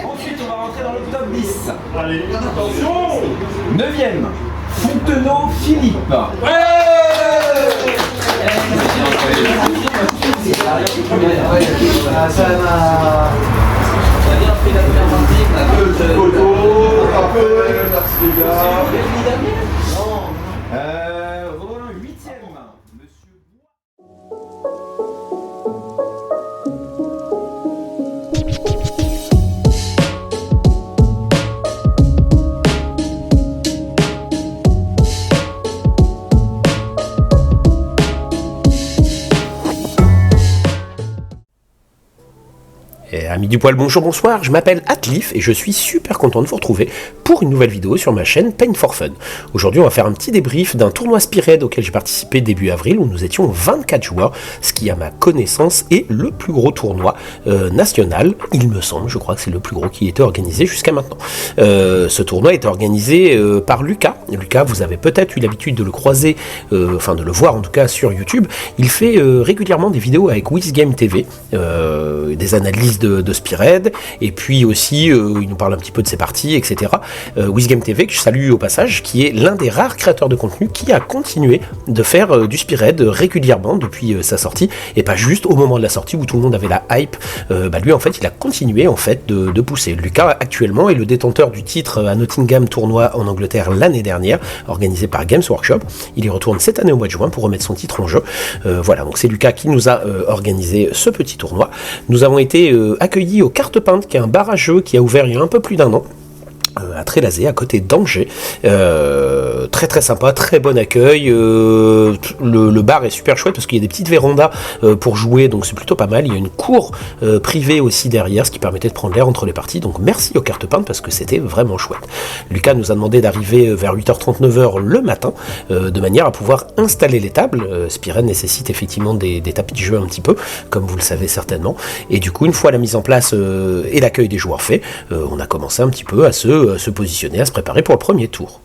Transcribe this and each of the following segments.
Ensuite, on va rentrer dans le top 10. Allez, attention! 9e, Fontenot Philippe. Romain, 8e. Monsieur Amis du poil, bonjour, bonsoir, je m'appelle Atlif et je suis super content de vous retrouver pour une nouvelle vidéo sur ma chaîne Paint for Fun. Aujourd'hui on va faire un petit débrief d'un tournoi Spearhead auquel j'ai participé début avril où nous étions 24 joueurs, ce qui à ma connaissance est le plus gros tournoi national, il me semble, je crois que c'est le plus gros qui était organisé jusqu'à maintenant. Ce tournoi est organisé par Lucas. Lucas, vous avez peut-être eu l'habitude de le croiser, enfin de le voir en tout cas sur YouTube. Il fait régulièrement des vidéos avec WizGame TV, des analyses de Spearhead, et puis aussi il nous parle un petit peu de ses parties, etc. WizGame TV, que je salue au passage, qui est l'un des rares créateurs de contenu qui a continué de faire du Spearhead régulièrement depuis sa sortie, et pas juste au moment de la sortie où tout le monde avait la hype. Lui en fait il a continué en fait de pousser. Lucas actuellement est le détenteur du titre à Nottingham tournoi en Angleterre l'année dernière, organisé par Games Workshop. Il y retourne cette année au mois de juin pour remettre son titre en jeu. Voilà, donc c'est Lucas qui nous a organisé ce petit tournoi. Nous avons été accueillis au Cartes Peintes, qui est un bar à jeux qui a ouvert il y a un peu plus d'un an, à Trélazé, à côté d'Angers. Très très sympa, très bon accueil. Le bar est super chouette parce qu'il y a des petites vérandas pour jouer, donc c'est plutôt pas mal. Il y a une cour privée aussi derrière, ce qui permettait de prendre l'air entre les parties. Donc merci aux Cartes Peintes parce que c'était vraiment chouette. Lucas nous a demandé d'arriver vers 8h30, 9h le matin, de manière à pouvoir installer les tables. Spearhead nécessite effectivement des tapis de jeu un petit peu, comme vous le savez certainement. Et du coup, une fois la mise en place et l'accueil des joueurs fait, on a commencé un petit peu à se positionner, à se préparer pour le premier tour.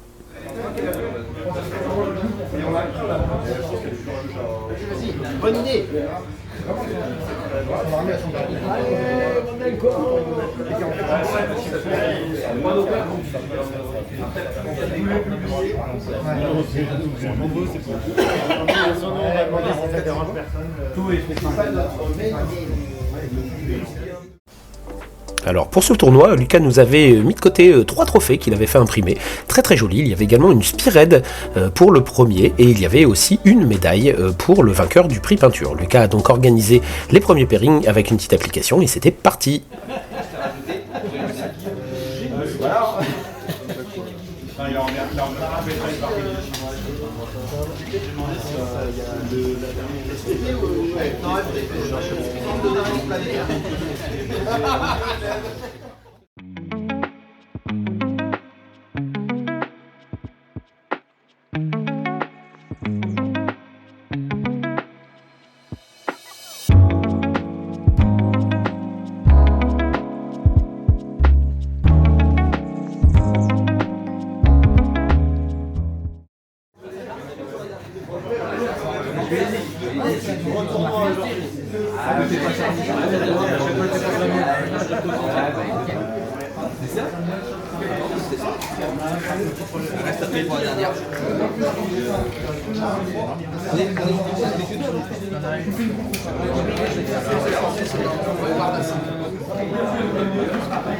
Bonne idée. Alors pour ce tournoi, Lucas nous avait mis de côté 3 trophées qu'il avait fait imprimer, très très jolis. Il y avait également une Spearhead pour le premier et il y avait aussi une médaille pour le vainqueur du prix peinture. Lucas a donc organisé les premiers pairings avec une petite application et c'était parti. Reste à payer pour la dernière.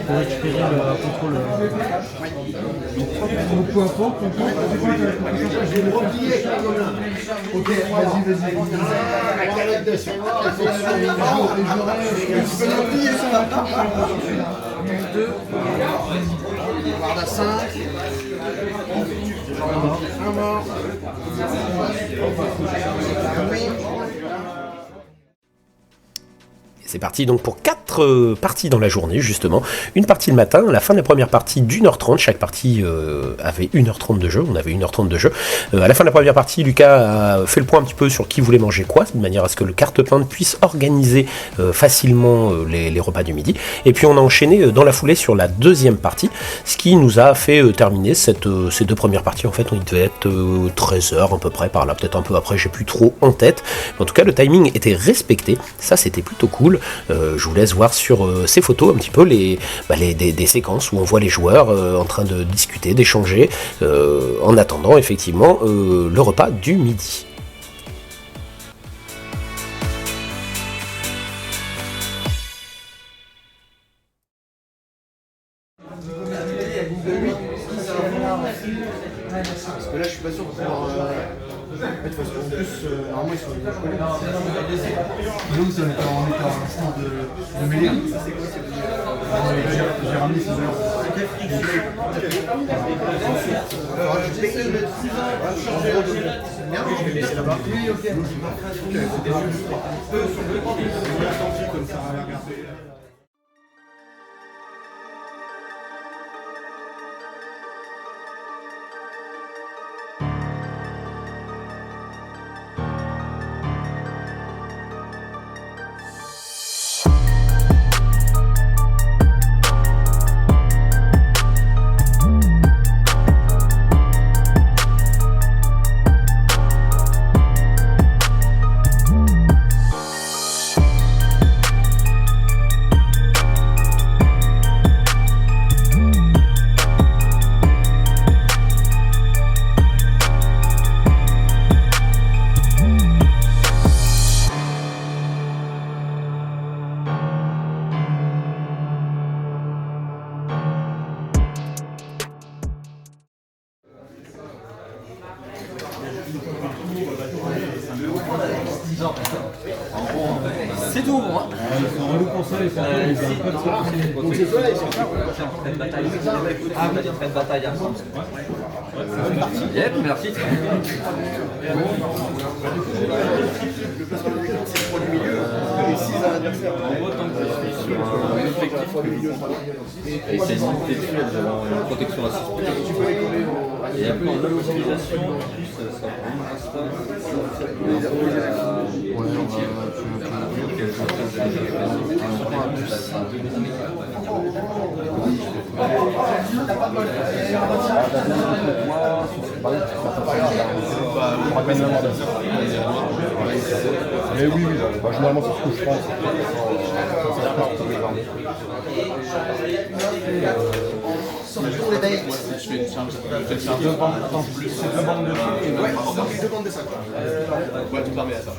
Pour récupérer le contrôle. Donc peu importe, je vais le faire. Ok, vas-y. La calotte de savoir, il faut Tu peux l'oublier ça. 2, barre de 5, un mort. C'est parti donc pour 4 parties dans la journée justement, une partie le matin, à la fin de la première partie d'1h30, chaque partie avait 1h30 de jeu, on avait 1h30 de jeu, à la fin de la première partie Lucas a fait le point un petit peu sur qui voulait manger quoi, de manière à ce que le Carte Peinte puisse organiser facilement les repas du midi, et puis on a enchaîné dans la foulée sur la deuxième partie, ce qui nous a fait terminer ces 2 premières parties. En fait on devait être 13h à peu près par là, peut-être un peu après, j'ai plus trop en tête, mais en tout cas le timing était respecté, ça c'était plutôt cool. Je vous laisse voir voir sur ces photos un petit peu des séquences où on voit les joueurs en train de discuter, d'échanger, en attendant effectivement le repas du midi. Parce que là, je suis pas sûr de pouvoir. Parce qu'en plus, normalement, ils sont collés. Nous, on était en instant de mêlée. J'ai ramené 6 heures. Alors, je vais essayer de mettre 6 heures. C'est bien, je vais laisser là-bas. Oui, ok. Comme ça, regardez. C'est tout, moi. Yep, merci. Et c'est une protection à 6 et après en utilisation, en plus, ça prend un instant. Mais oui, généralement c'est ce que je pense. Pour les dates. Je fais une charge. C'est deux bandes de filles. Ouais, encore 2 bandes de 5. Ouais, tu permets à ça.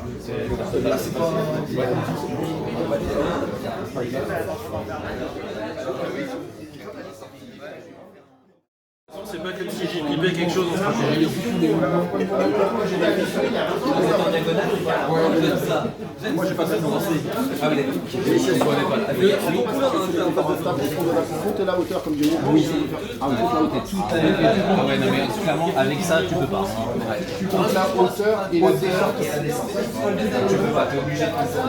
Là, c'est pas. C'est pas comme si j'ai clippé quelque chose en stratégie. Moi j'ai pas fait de lancer. Ah mais Compte la hauteur comme du oui. Ah oui, la hauteur tout à fait. Ouais non mais clairement avec ça tu peux pas. Tu comptes la hauteur et la descente. Tu peux pas, t'es obligé de faire ça.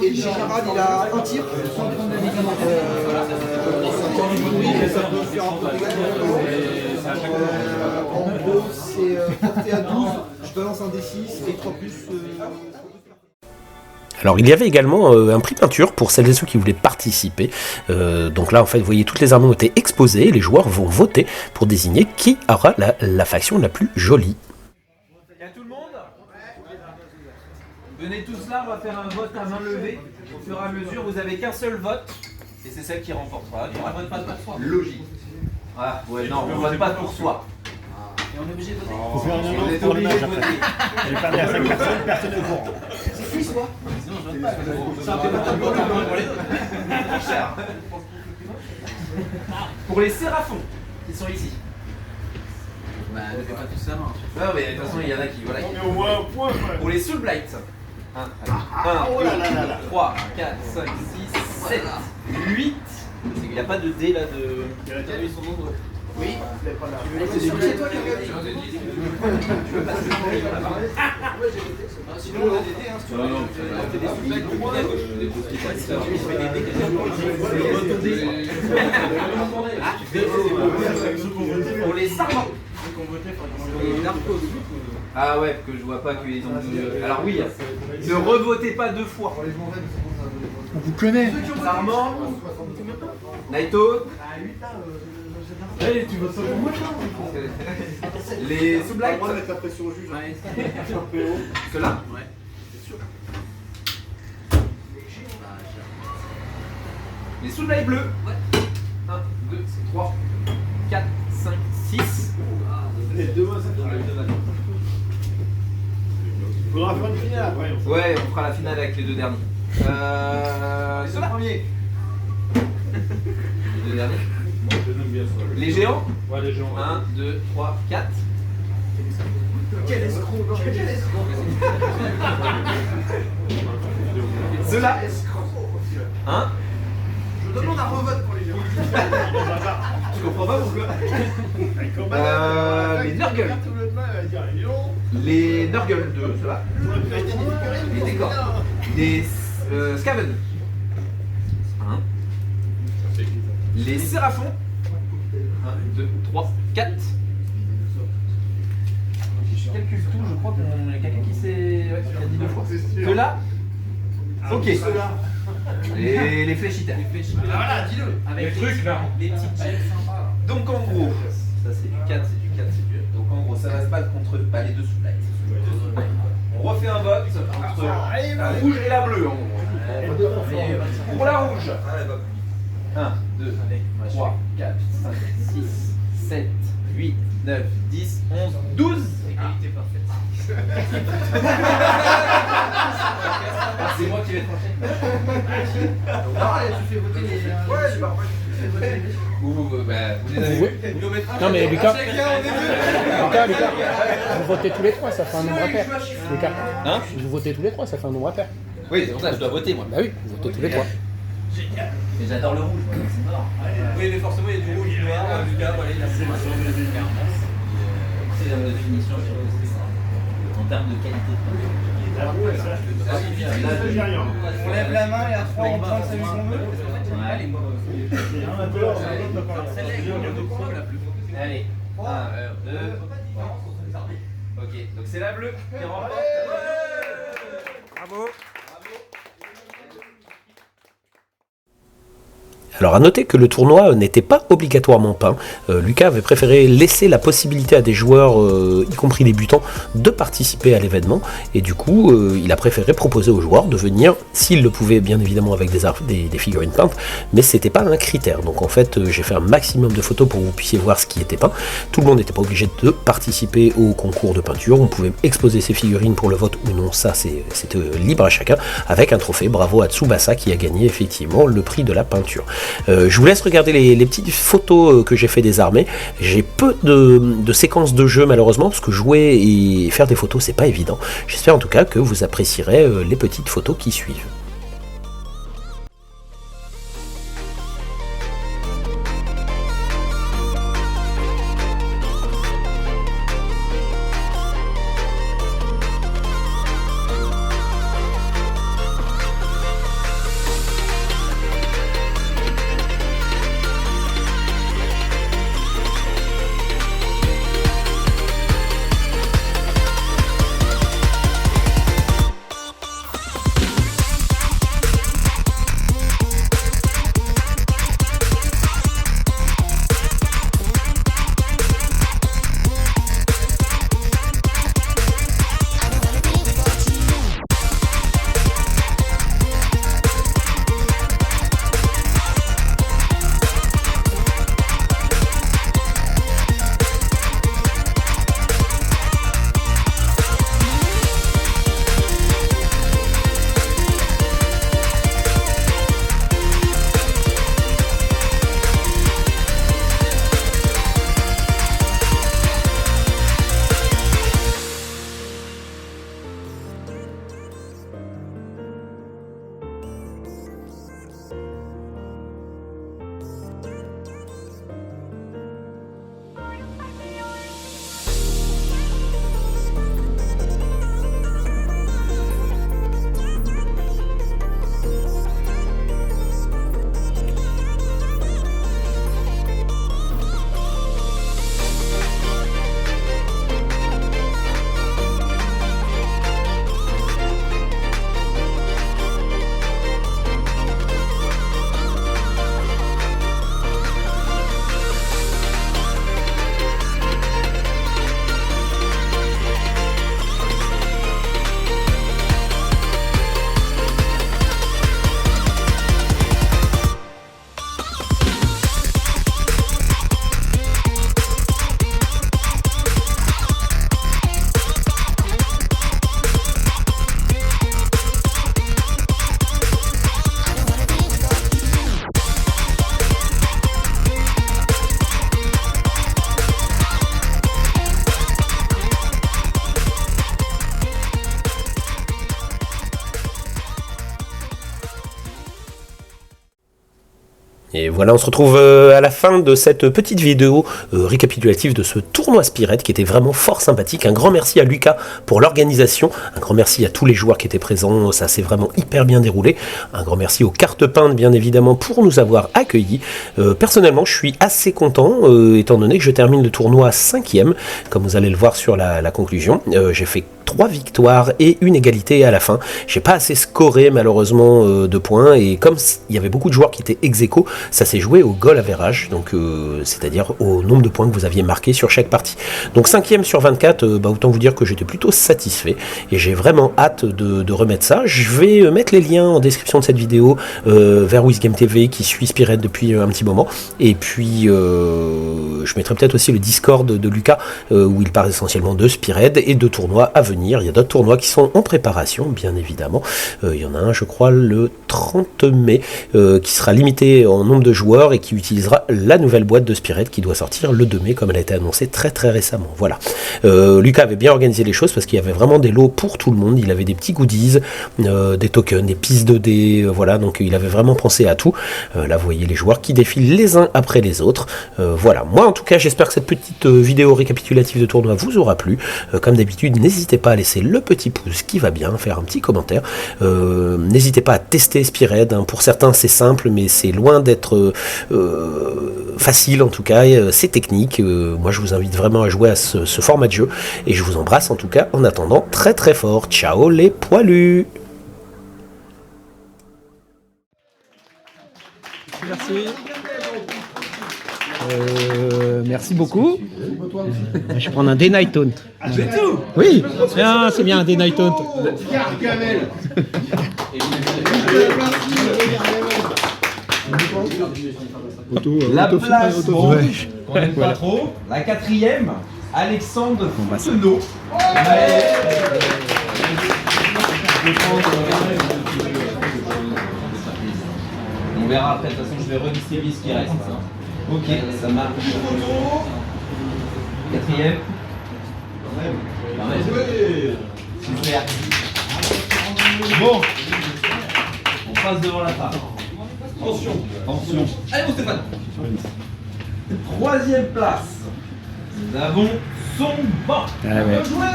Et le général, il a un tir. En gros, c'est porté à 12. Je balance un D6 et 3 plus. Alors il y avait également un prix peinture pour celles et ceux qui voulaient participer. Donc là en fait vous voyez toutes les armes ont été exposées et les joueurs vont voter pour désigner qui aura la faction la plus jolie. Il y a tout le monde? Venez tous là, on va faire un vote à main levée. Au fur et à mesure, vous avez qu'un seul vote. Et c'est celle qui remportera. On ne vote pas pour soi. Logique. Ah ouais, non, on ne vote pas pour soi. Et on est obligé de voter. On est obligé de voter. J'ai parlé à 5 personnes, personne n'est au courant. C'est qui, soit? Sinon, je vote pas. Ça fait pas de vote pour les autres. Cher. Pour les séraphons qui sont ici. Bah, ne fais pas tout ça, non. Non, mais de toute façon, il y en a qui. Voilà, On est au moins un point. pour les Soulblights. 1, 3, 4, 5, 6, 7, 8. Il n'y a pas de dé là de. Ils sont nombreux. Oui. C'est toi qui as gagné. Sinon, on a des dés, hein, si tu veux. On fait des Soulblights depuis la gauche. Des choses qui passent. Je fais des dés. Pour les Sarments. Ah ouais, que je vois pas qu'ils ont. Alors oui, ne revotez pas 2 fois. On vous connaît. Sarment, Naito, Allez, tu vas sauver moi Les sous-blights. On va mettre la pression au juge. Ceux-là. Les sous-blights bleus. 1, 2, 3, 4, 5, 6. Les deux mains, ça faudra faire une finale après. Ouais, on fera la finale avec les deux derniers. Ceux-là. Premier. Les deux derniers. Les géants. Ouais, les gens. 1, 2, 3, 4. Quel escroc. Quel escroc. Ceux-là. 1. Je demande un revote pour les gens. Je comprends pas pourquoi. Les Nurgle. Les Nurgle 2, ceux-là. Les décors. Les Skaven. 1. Les Séraphons. 1, 2, 3, 4. Je calcule tout, je crois qu'il y a quelqu'un qui s'est. Ouais, qui a dit 2 fois. Ceux-là. Ok. Les fléchitaires. Voilà, dis-le. Avec Les trucs là. les petits checks sympas. Donc en gros, ça c'est du 4, c'est du 4, c'est du. Donc en gros, ça va se battre contre les deux sous-lights. On refait un vote entre la rouge et la bleue en gros. Pour la rouge. 1, 2, 3, 4, 5, 6, 7, 8, 9, 10, 11, 12. Égalité parfaite. C'est moi qui vais trancher. Tu fais voter les. Ouais, c'est pas vrai. Vous les avez vus. Non mais Lucas, Lucas, vous votez tous les trois, ça fait un nombre impair. Lucas, Hein? vous votez tous les trois, ça fait un nombre impair. Oui, c'est pour ça que je dois voter moi. Bah oui, vous votez tous les trois. Mais j'adore le rouge, moi, c'est mort. Oui, mais forcément, il y a du rouge, du noir, Lucas, voilà, il a c'est la définition sur le dessin. En termes de qualité de On lève la main et à 3 on prend celui qu'on veut. Allez, allez, 1, 2, ok, donc c'est la bleue qui remporte. Bravo. Alors à noter que le tournoi n'était pas obligatoirement peint. Lucas avait préféré laisser la possibilité à des joueurs, y compris débutants, de participer à l'événement. Et du coup, il a préféré proposer aux joueurs de venir, s'ils le pouvaient bien évidemment avec des figurines peintes, mais c'était pas un critère. Donc en fait, j'ai fait un maximum de photos pour que vous puissiez voir ce qui était peint. Tout le monde n'était pas obligé de participer au concours de peinture. On pouvait exposer ses figurines pour le vote ou non, ça c'était libre à chacun, avec un trophée. Bravo à Tsubasa qui a gagné effectivement le prix de la peinture. Je vous laisse regarder les petites photos que j'ai fait des armées. J'ai peu de séquences de jeu malheureusement parce que jouer et faire des photos c'est pas évident. J'espère en tout cas que vous apprécierez les petites photos qui suivent. Et voilà, on se retrouve à la fin de cette petite vidéo récapitulative de ce tournoi Spirit qui était vraiment fort sympathique. Un grand merci à Lucas pour l'organisation, un grand merci à tous les joueurs qui étaient présents, ça s'est vraiment hyper bien déroulé. Un grand merci aux cartes peintes bien évidemment pour nous avoir accueillis. Personnellement, je suis assez content étant donné que je termine le tournoi 5e, comme vous allez le voir sur la conclusion. J'ai fait 3 victoires et une égalité à la fin. J'ai pas assez scoré malheureusement de points, et comme il y avait beaucoup de joueurs qui étaient ex-aequo, ça s'est joué au goal average, donc c'est-à-dire au nombre de points que vous aviez marqué sur chaque partie. Donc 5e sur 24, autant vous dire que j'étais plutôt satisfait et j'ai vraiment hâte de remettre ça. Je vais mettre les liens en description de cette vidéo vers WizGame TV qui suit Spirit depuis un petit moment, et puis je mettrai peut-être aussi le Discord de Lucas où il parle essentiellement de Spirit et de tournois à venir. Il y a d'autres tournois qui sont en préparation, bien évidemment. Il y en a un, je crois, le 30 mai, qui sera limité en nombre de joueurs et qui utilisera la nouvelle boîte de Spirit qui doit sortir le 2 mai, comme elle a été annoncée très très récemment. Voilà. Lucas avait bien organisé les choses parce qu'il y avait vraiment des lots pour tout le monde. Il avait des petits goodies, des tokens, des pistes de dés, voilà. Donc il avait vraiment pensé à tout. Là, vous voyez les joueurs qui défilent les uns après les autres. Voilà. Moi, en tout cas, j'espère que cette petite vidéo récapitulative de tournoi vous aura plu. Comme d'habitude, n'hésitez pas à laisser le petit pouce qui va bien, faire un petit commentaire. N'hésitez pas à tester Spirit, hein. Pour certains c'est simple, mais c'est loin d'être facile en tout cas, c'est technique. Moi je vous invite vraiment à jouer à ce format de jeu, et je vous embrasse en tout cas en attendant très très fort. Ciao les poilus. Merci. Merci beaucoup. Je vais prendre un Day Night Taunt. Oui, c'est bien un Day Night Taunt. La place, bon, on n'aime pas trop. La 4e, Alexandre Fontenot. On verra après, de toute façon je vais redistribuer ce qui reste. Ok, ça marche. 4e. Super. Bon, on passe devant la table. Attention. Allez mon Stéphane. 3e place. Nous avons son banc. Bien joué.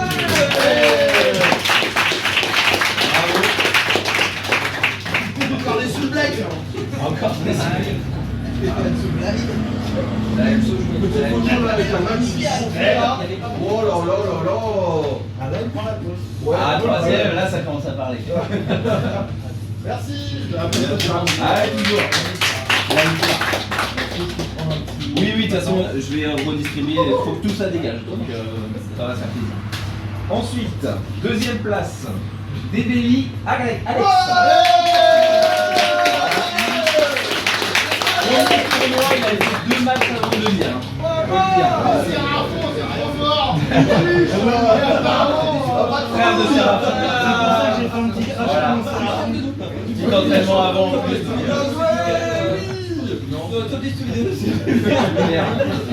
Bravo. Encore des sous-blagues. Encore des sous-blagues. Oh là là là là. Ah, 3e, là ça commence à parler. Merci. Allez, toujours. Oui, de toute façon, je vais redistribuer. Il faut que tout ça dégage, donc ça va faire plaisir. Ensuite, 2e place, Débelli Alex. Il a fait 2 matchs avant de venir. Frère de Séraphin. J'ai fait un petit petit entraînement avant.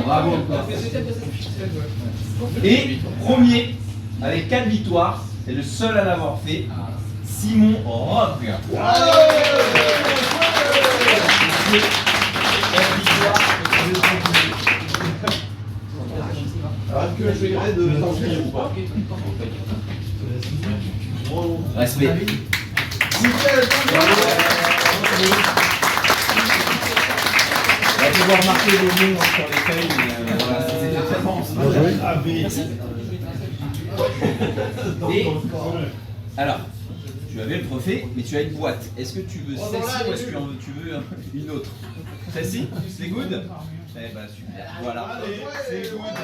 Bravo. Et premier, avec 4 victoires, c'est le seul à l'avoir fait, Simon Rogue. Alors que je vais de t'enseigner ou pas? Respect. On va pouvoir marquer le nom sur les feuilles, mais voilà, c'était très bon. Merci. Et alors, tu avais le trophée, mais tu as une boîte. Est-ce que tu veux celle-ci ou est-ce que tu veux une autre? Celle-ci? C'est good? Eh ben super. Voilà. C'est good.